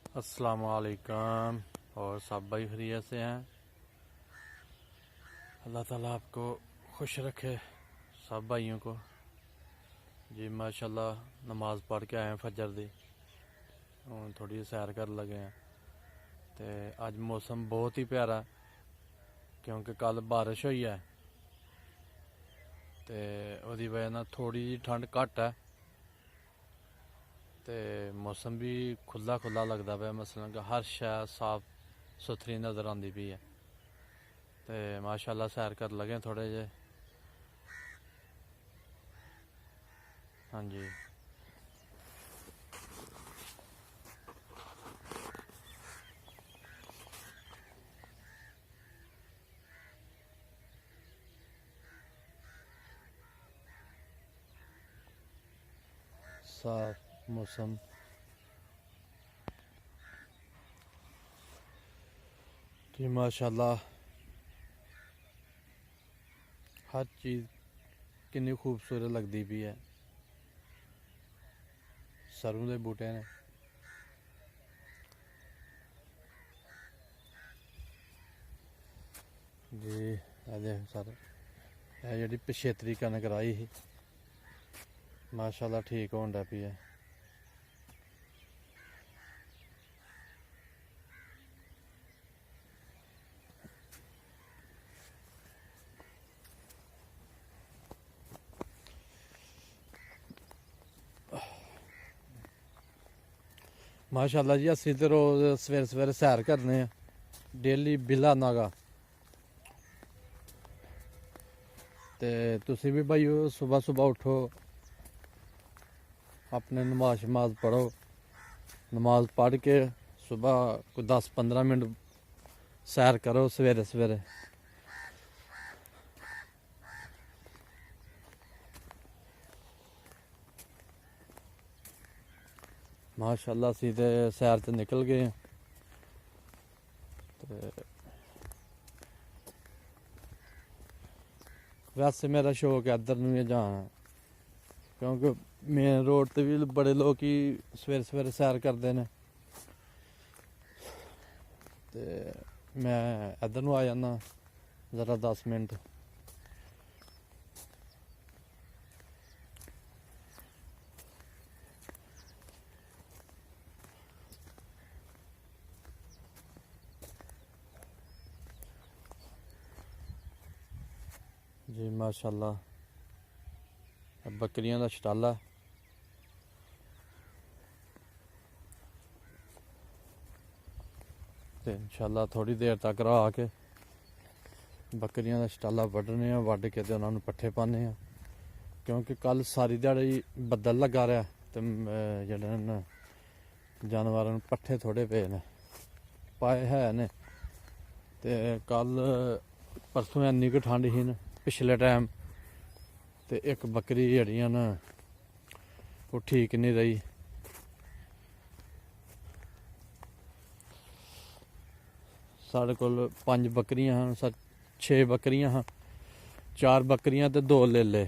अस्सलाम वालेकुम। और सब भाई खैरियत से हैं। अल्लाह ताला आपको खुश रखे, सब भाइयों को। जी माशाल्लाह, नमाज पढ़ के आए हैं फजर दी, थोड़ी सैर कर लगे हैं। तो अज मौसम बहुत ही प्यारा, क्योंकि कल बारिश हुई है तो उसकी वजह ना थोड़ी जी ठंड घट है। तो मौसम भी खुला खुला लगता पाया, मसलन कि हर शय साफ सुथरी नज़र आती पई है। तो माशाल्लाह सैर कर लगे थोड़े जे। हाँ जी, साफ मौसम। जी माशाल्लाह, हर चीज़ कितनी खूबसूरत लगती भी है। सरों के बूटे ने जी, देख सर, यह जी पिछेतरी कनक राही ही माशाल्लाह ठीक होन लग पई है। माशाल्लाह जी, असी तो रोज़ सवेरे सवेरे सैर करने डेली बिला नागा। ते तुसी भी भाईओ सुबह सुबह उठो, अपने नमाज शमाज पढ़ो। नमाज पढ़ के सुबह कोई 10-15 मिनट सैर करो सवेरे सवेरे। माशाल्लाह असी ते सैर ते निकल गए हैं। वैसे मेरा शौक है इधर नूं जाना, क्योंकि मेन रोड ते भी बड़े लोग ही सवेरे सवेरे सैर करते हैं। तो मैं इधर नूं आ जाना ज़रा 10 मिनट। जी माशाल्लाह, बकरियां दा छटाला है। ते इंशाल्लाह थोड़ी देर तक रहा के बकरियां दा छटाला वड्ढने आ, वड्ढ के ते उन्हां नूं पट्ठे पाने आ। क्योंकि कल सारी दिहाड़ी बद्दल लगा रहा ते जेह्ड़े न जानवरां नूं पट्ठे थोड़े पे ने, पाए है ने। ते कल परसों इन्नी क ठंड ही न पिछले टाइम, ते एक बकरी जेह्ड़ियां न ओह् ठीक नहीं रही। साढ़े कोल 5 बकरियां हैं, 6 बकरियां हैं। 4 बकरियां ते 2 लेले।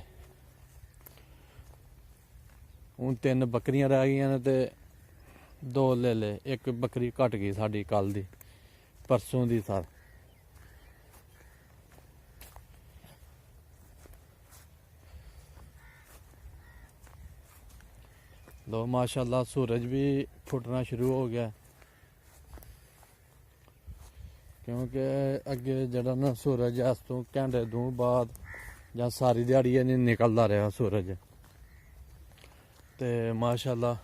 हूँ 3 बकरियां रह गई ने ते 2 लेले। एक बकरी घट गई साड़ी कल दी, परसों दी सर। लो माशाल्लाह सूरज भी फुटना शुरू हो गया, क्योंकि अगे जड़ा ना सूरज इस तो घंटे 2 बाद या सारी दिहाड़ी नहीं निकलता रहा सूरज। तो माशाल्लाह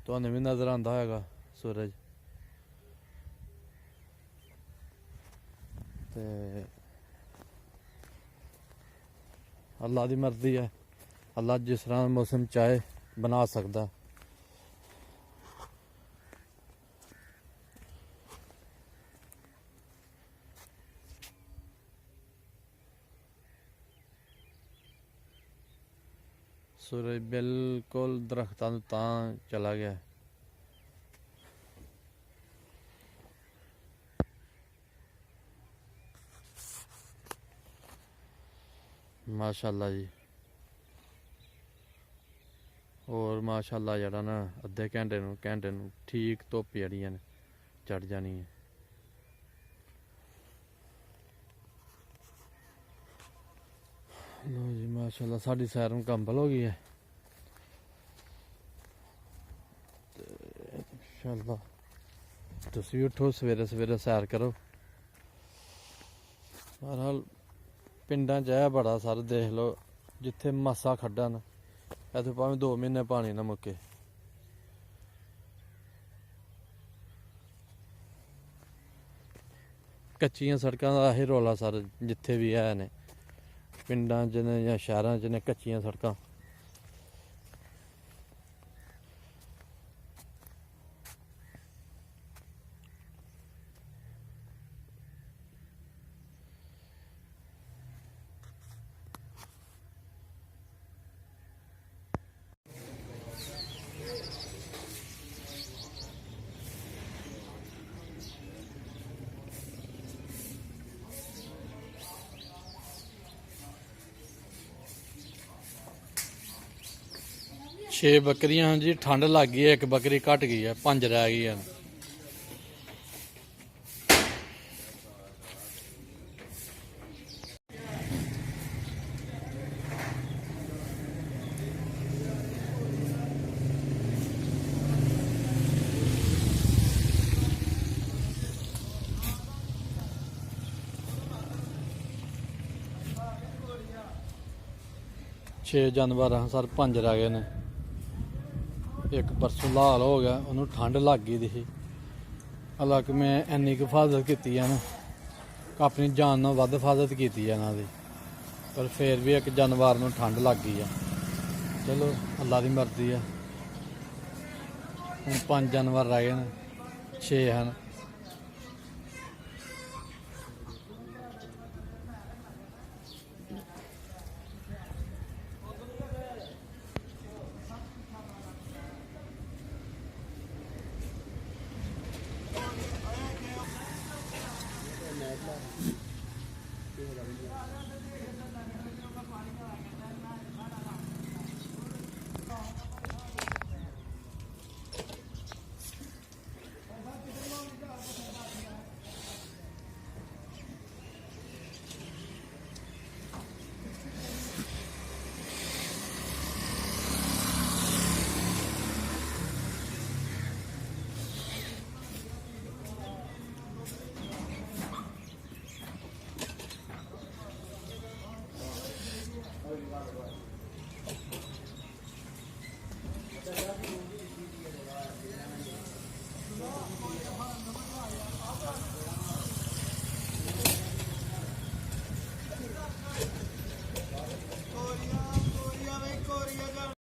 तुहानू भी नज़र आंदा होगा सूरज। तो अल्लाह की मर्जी है, अल्लाह जिस तरह मौसम चाहे बना सकता। सूरज बिल्कुल दरख्तां नूं तां चला गया। माशाल्लाह जी, और माशाअल्लाह जड़ा ना अद्धे घंटे नूं ठीक धुप जड़ियां ने चढ़ जानी है। लो जी माशाअल्लाह साड़ी सैर मुकम्मल हो गई है। इंशाअल्लाह तुसीं भी उठो सवेरे सवेरे सैर करो। बहरहाल पिंडां च है बड़ा सारा देख लो जिथे मासा खड्डा न इत्थे भावें 2 महीने पानी ना मुक्के। कच्चियां सड़कां दा आही रौला सारा जिथे भी है ने पिंडां च ने जां शहरां च ने कच्चियां सड़कां। छे बकरियां हैं जी, ठंड लग गई है, एक बकरी घट गई है, 5 रह गई है। छे जानवर हैं सर, 5 रह गए ने। एक परसों लाल हो गया, उन्होंने ठंड लग गई थी। हालांकि मैं इन्नी हिफाजत की है ना, अपनी जान नाल वध हिफाजत की है इन्हां दी, पर फिर भी एक जानवर नूं ठंड लग गई है। चलो अल्लाह की मर्जी है। हुण 5 जानवर रह गए ने, 6 हैं।